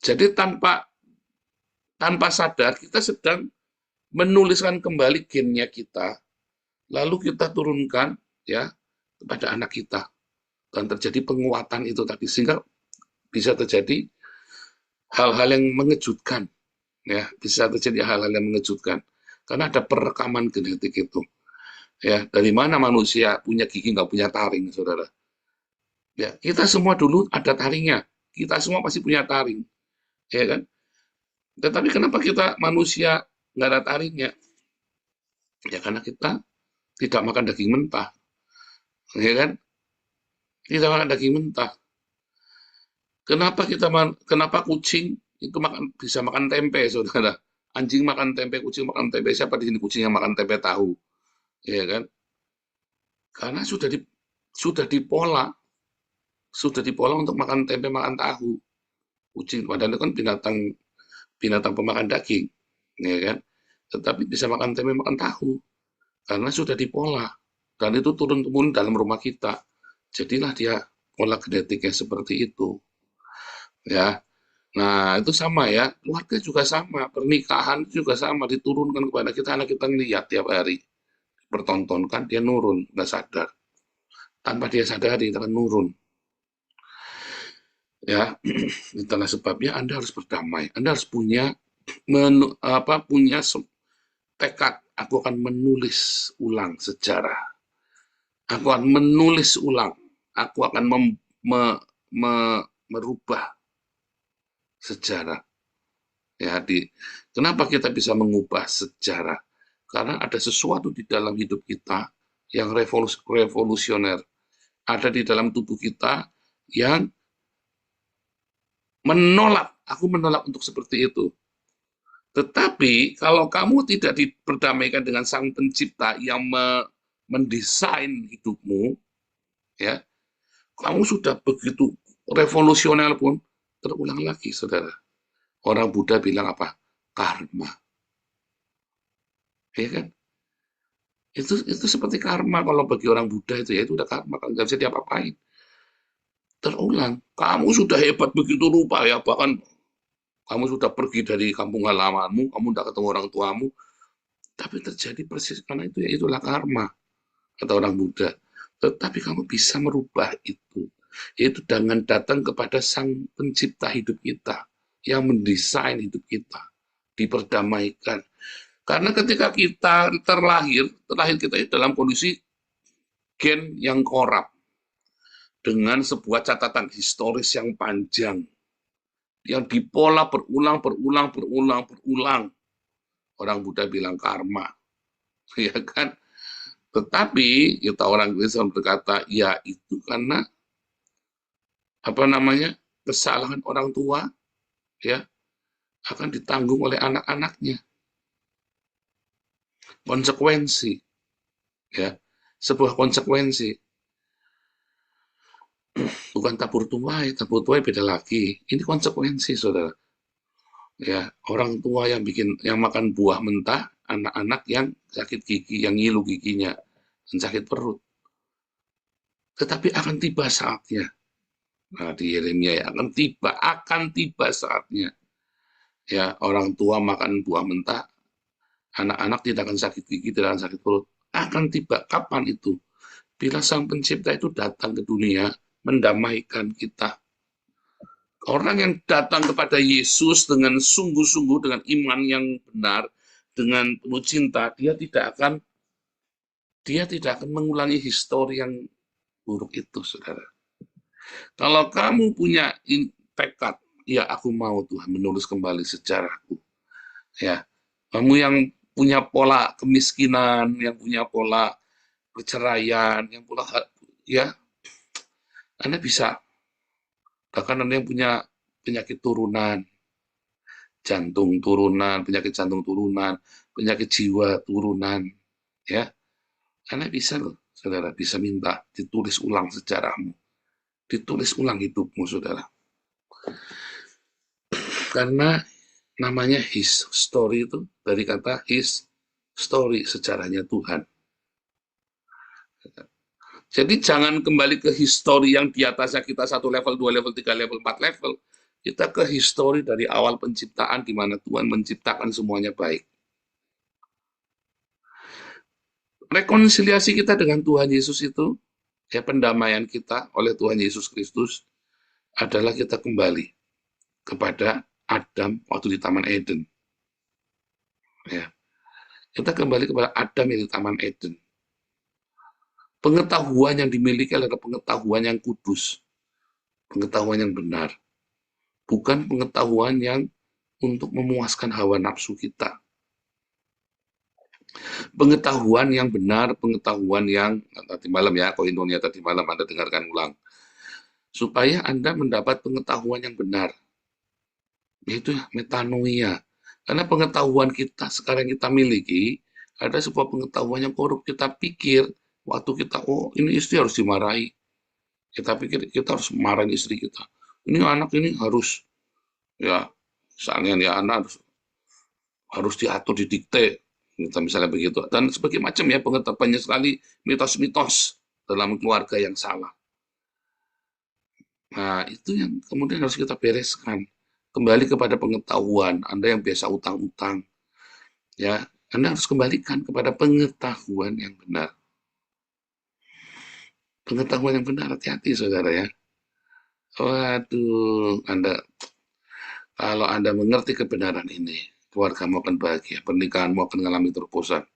Jadi tanpa sadar kita sedang menuliskan kembali gennya kita, lalu kita turunkan ya kepada anak kita, dan terjadi penguatan itu tadi, sehingga bisa terjadi hal-hal yang mengejutkan, ya bisa terjadi hal-hal yang mengejutkan karena ada perekaman genetik itu. Ya, dari mana manusia punya gigi nggak punya taring, saudara? Ya, kita semua dulu ada taringnya, kita semua pasti punya taring, ya kan? Tetapi kenapa kita manusia nggak ada taringnya? Ya karena kita tidak makan daging mentah, ya kan? Tidak makan daging mentah. Kenapa kucing itu bisa makan tempe, saudara? Anjing makan tempe, kucing makan tempe. Siapa di sini kucing yang makan tempe tahu? Ya kan? Karena sudah dipola untuk makan tempe, makan tahu. Kucing padahal itu kan binatang pemakan daging, ya kan? Tetapi bisa makan tempe, makan tahu karena sudah dipola, dan itu turun-temurun dalam rumah kita. Jadilah dia pola genetiknya seperti itu. Ya. Nah, itu sama ya. Keluarga juga sama, pernikahan juga sama, diturunkan kepada kita, anak kita ngelihat tiap hari. Bertontonkan dia nurun, nggak sadar. Tanpa dia sadari, dia akan nurun. Ya, itulah sebabnya Anda harus berdamai. Anda harus punya tekad. Aku akan menulis ulang sejarah. Aku akan menulis ulang. Aku akan merubah sejarah. Ya, kenapa kita bisa mengubah sejarah? Karena ada sesuatu di dalam hidup kita yang revolusioner. Ada di dalam tubuh kita yang aku menolak untuk seperti itu. Tetapi kalau kamu tidak diperdamaikan dengan Sang Pencipta yang mendesain hidupmu, ya, Kamu sudah begitu revolusioner pun terulang lagi, saudara. Orang Buddha bilang apa? Karma. Ya kan? Itu seperti karma kalau bagi orang Buddha itu ya, itu udah karma, kalau nggak bisa diapa-apain. Terulang. Kamu sudah hebat begitu rupa ya, bahkan kamu sudah pergi dari kampung halamanmu, kamu tidak ketemu orang tuamu, tapi terjadi persis karena itu ya, itulah karma, kata orang Buddha. Tetapi kamu bisa merubah itu, yaitu dengan datang kepada Sang Pencipta hidup kita, yang mendesain hidup kita, diperdamaikan. Karena ketika kita terlahir kita dalam kondisi gen yang korup, dengan sebuah catatan historis yang panjang, yang dipola berulang. Orang Buddha bilang karma, ya kan? Tetapi kita orang Kristen berkata, ya itu karena kesalahan orang tua, ya, akan ditanggung oleh anak-anaknya. Konsekuensi, ya, sebuah konsekuensi. Bukan tabur tuai beda lagi. Ini konsekuensi, saudara. Ya, orang tua yang makan buah mentah, anak-anak yang sakit gigi, yang ngilu giginya, dan sakit perut. Tetapi akan tiba saatnya. Nah, di Yeremia ya, akan tiba saatnya. Ya, orang tua makan buah mentah, anak-anak tidak akan sakit gigi, tidak akan sakit perut. Akan tiba. Kapan itu? Bila Sang Pencipta itu datang ke dunia, mendamaikan kita. Orang yang datang kepada Yesus dengan sungguh-sungguh, dengan iman yang benar, dengan penuh cinta, dia tidak akan mengulangi histori yang buruk itu, saudara. Kalau kamu punya tekad, ya aku mau Tuhan menulis kembali sejarahku. Ya, kamu yang punya pola kemiskinan, yang punya pola perceraian, yang pola, ya, Anda bisa. Bahkan Anda yang punya penyakit turunan, jantung turunan, penyakit jantung turunan, penyakit jiwa turunan, ya, Anda bisa loh, saudara, bisa minta ditulis ulang sejarahmu, ditulis ulang hidupmu, saudara. Karena namanya his story itu dari kata his story, sejarahnya Tuhan. Jadi jangan kembali ke histori yang di atasnya kita 1 level, 2 level, 3 level, 4 level. Kita ke histori dari awal penciptaan di mana Tuhan menciptakan semuanya baik. Rekonsiliasi kita dengan Tuhan Yesus itu, ya, pendamaian kita oleh Tuhan Yesus Kristus adalah kita kembali kepada Adam waktu di Taman Eden. Ya. Kita kembali kepada Adam di Taman Eden. Pengetahuan yang dimiliki adalah pengetahuan yang kudus, pengetahuan yang benar, bukan pengetahuan yang untuk memuaskan hawa nafsu kita. Pengetahuan yang benar, pengetahuan yang tadi malam ya, koinonia tadi malam Anda dengarkan ulang, supaya Anda mendapat pengetahuan yang benar, yaitu metanoia. Karena pengetahuan kita sekarang kita miliki ada sebuah pengetahuan yang korup. Kita pikir waktu kita, oh ini istri harus dimarahi, kita pikir kita harus marahin istri kita. Ini anak ini harus, ya, misalnya ya anak harus diatur, didikte, kita misalnya begitu. Dan sebagai macam ya, pengetahuannya sekali mitos-mitos dalam keluarga yang salah. Nah, itu yang kemudian harus kita bereskan. Kembali kepada pengetahuan. Anda yang biasa utang-utang, ya, Anda harus kembalikan kepada pengetahuan yang benar. Pengetahuan yang benar, hati-hati saudara ya. Waduh, kalau Anda mengerti kebenaran ini, keluargamu akan bahagia, pernikahanmu akan mengalami terobosan.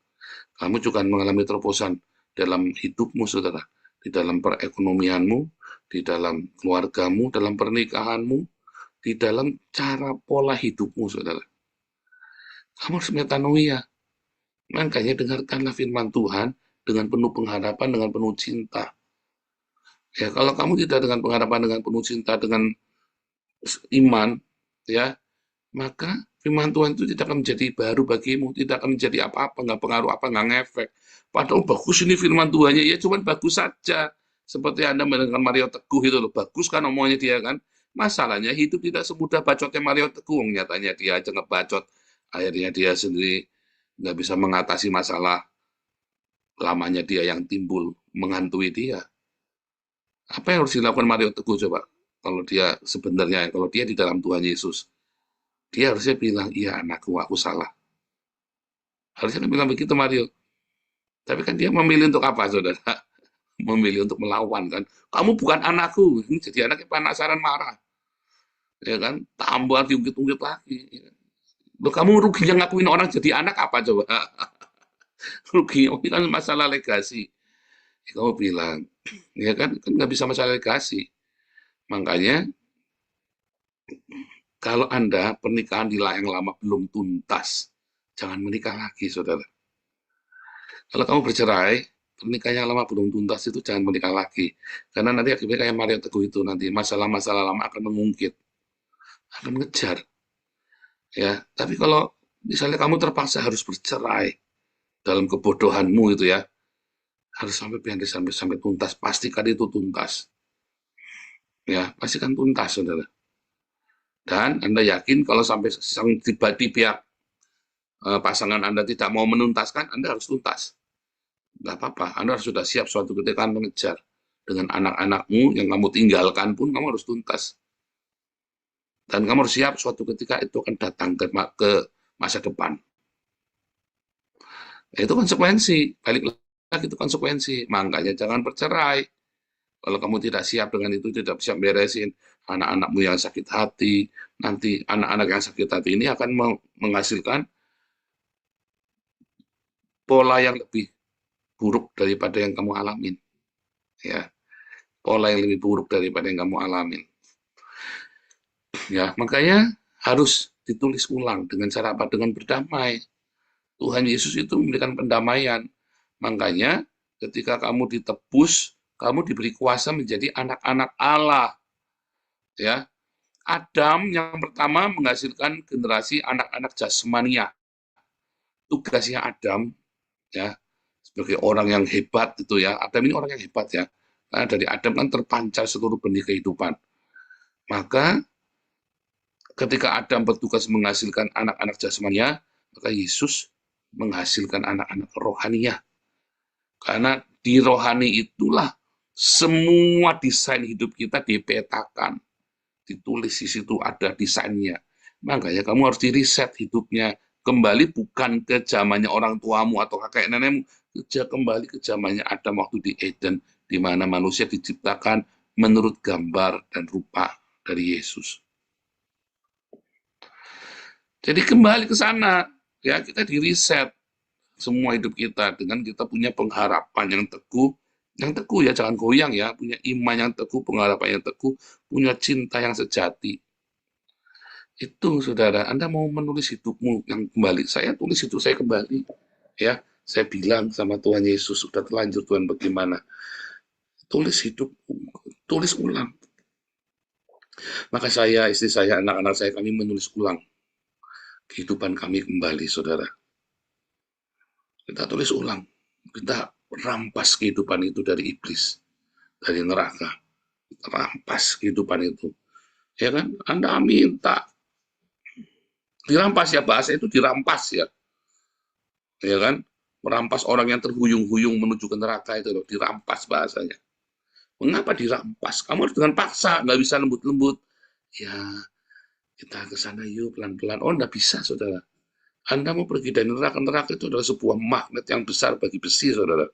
Kamu juga akan mengalami terobosan dalam hidupmu, saudara. Di dalam perekonomianmu, di dalam keluargamu, dalam pernikahanmu, di dalam cara pola hidupmu, saudara. Kamu harus metanoia. Makanya dengarkanlah firman Tuhan dengan penuh pengharapan, dengan penuh cinta. Ya, kalau kamu tidak dengan pengharapan, dengan penuh cinta, dengan iman, ya, maka firman Tuhan itu tidak akan menjadi baru bagimu, tidak akan menjadi apa-apa, nggak pengaruh apa, nggak ngefek. Padahal bagus ini firman Tuhannya, ya cuman bagus saja. Seperti Anda mendengar Mario Teguh itu loh, bagus kan omongannya dia kan. Masalahnya hidup tidak semudah bacotnya Mario Teguh. Nyatanya dia aja ngebacot, akhirnya dia sendiri nggak bisa mengatasi masalah lamanya dia yang timbul menghantui dia. Apa yang harus dilakukan Mario Teguh coba? Kalau dia sebenarnya, kalau dia di dalam Tuhan Yesus, dia harusnya bilang, iya anakku, aku salah. Harusnya dia bilang begitu Mario. Tapi kan dia memilih untuk apa, saudara? Memilih untuk melawan kan. Kamu bukan anakku. Ini jadi anaknya penasaran marah. Ya kan? Tambah diungkit-ungkit lagi. Loh, kamu ruginya ngakuin orang jadi anak apa coba? Ruginya kan masalah legasi. Kamu bilang, ya kan nggak bisa masalah legasi. Makanya kalau Anda pernikahan di yang lama belum tuntas, jangan menikah lagi, saudara. Kalau kamu bercerai, pernikahan yang lama belum tuntas itu jangan menikah lagi. Karena nanti akibatnya kayak Mario Teguh itu, nanti masalah-masalah lama akan mengungkit, akan mengejar. Ya, tapi kalau misalnya kamu terpaksa harus bercerai dalam kebodohanmu itu ya, harus sampai tuntas, pastikan itu tuntas. Ya, pastikan tuntas, saudara. Dan Anda yakin kalau sampai tiba di pihak pasangan Anda tidak mau menuntaskan, Anda harus tuntas. Nggak apa-apa, Anda harus sudah siap suatu ketika mengejar. Dengan anak-anakmu yang kamu tinggalkan pun, kamu harus tuntas. Dan kamu harus siap suatu ketika itu akan datang ke masa depan. Itu konsekuensi, balik lagi itu konsekuensi. Makanya jangan bercerai. Kalau kamu tidak siap dengan itu, tidak siap beresin anak-anakmu yang sakit hati, nanti anak-anak yang sakit hati ini akan menghasilkan pola yang lebih buruk daripada yang kamu alamin. Ya, pola yang lebih buruk daripada yang kamu alamin. Ya, makanya harus ditulis ulang dengan cara apa? Dengan berdamai. Tuhan Yesus itu memberikan pendamaian. Makanya ketika kamu ditebus, kamu diberi kuasa menjadi anak-anak Allah. Ya, Adam yang pertama menghasilkan generasi anak-anak jasmania. Tugasnya Adam, ya, sebagai orang yang hebat itu ya. Adam ini orang yang hebat ya. Karena dari Adam kan terpancar seluruh benih kehidupan. Maka ketika Adam bertugas menghasilkan anak-anak jasmania, maka Yesus menghasilkan anak-anak rohania. Karena di rohani itulah semua desain hidup kita dipetakan. Ditulis di situ ada desainnya. Makanya kamu harus di-reset hidupnya. Kembali bukan ke zamannya orang tuamu atau kakek nenekmu. Kembali ke zamannya Adam waktu di Eden. Di mana manusia diciptakan menurut gambar dan rupa dari Yesus. Jadi kembali ke sana. Ya, kita di-reset semua hidup kita dengan kita punya pengharapan yang teguh ya, jangan goyang ya, punya iman yang teguh, pengharapan yang teguh, punya cinta yang sejati. Itu saudara, Anda mau menulis hidupmu yang kembali, saya tulis hidup saya kembali ya, saya bilang sama Tuhan Yesus, sudah terlanjur Tuhan bagaimana, tulis hidup, tulis ulang. Maka saya, istri saya, anak-anak saya, kami menulis ulang kehidupan kami kembali, saudara. Kita tulis ulang, kita rampas kehidupan itu dari iblis, dari neraka. Kita rampas kehidupan itu. Ya kan? Anda minta dirampas ya, bahasa itu dirampas ya. Ya kan? Merampas orang yang terhuyung-huyung menuju ke neraka itu loh, dirampas bahasanya. Mengapa dirampas? Kamu harus dengan paksa, nggak bisa lembut-lembut. Ya, kita ke sana yuk pelan-pelan. Oh, nggak bisa, saudara. Anda mau pergi dari neraka itu adalah sebuah magnet yang besar bagi besi, saudara.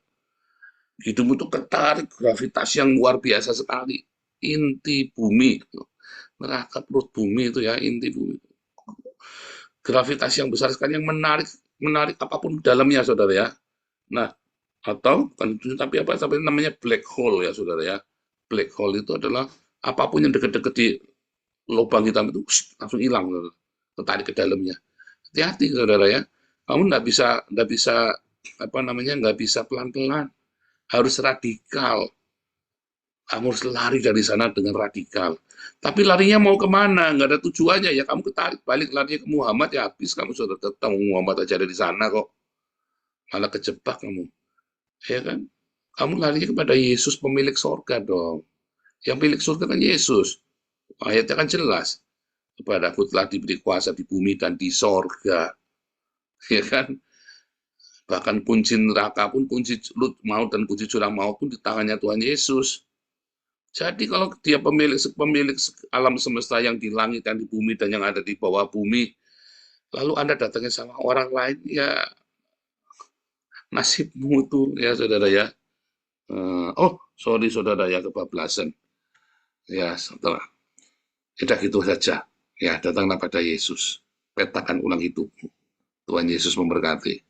Hidupmu itu ketarik gravitasi yang luar biasa sekali. Inti bumi. Neraka perut bumi itu ya, inti bumi. Gravitasi yang besar sekali yang menarik apapun dalamnya, saudara ya. Nah, atau tapi apa? Tapi namanya black hole ya, saudara ya. Black hole itu adalah apapun yang dekat-dekat di lubang hitam itu langsung hilang, saudara. Ketarik ke dalamnya. Hati-hati, saudara ya. Kamu nggak bisa nggak bisa pelan-pelan. Harus radikal. Kamu harus lari dari sana dengan radikal. Tapi larinya mau kemana? Nggak ada tujuannya. Ya kamu ketarik balik larinya ke Muhammad, ya habis kamu sudah tetap Muhammad aja ada di sana kok. Malah kejebak kamu. Ya kan? Kamu lari kepada Yesus pemilik sorga dong. Yang milik surga kan Yesus. Ayatnya kan jelas. Kepadaku telah diberi kuasa di bumi dan di sorga. Ya kan? Bahkan kunci neraka pun, kunci maut dan kunci jurang maut pun di tangannya Tuhan Yesus. Jadi kalau dia pemilik alam semesta yang di langit, yang di bumi, dan yang ada di bawah bumi, lalu Anda datangnya sama orang lain, ya nasibmu tuh ya saudara ya. Sorry saudara ya, kebablasan. Ya setelah, sudah gitu saja. Ya datanglah pada Yesus. Petakan ulang itu. Tuhan Yesus memberkati.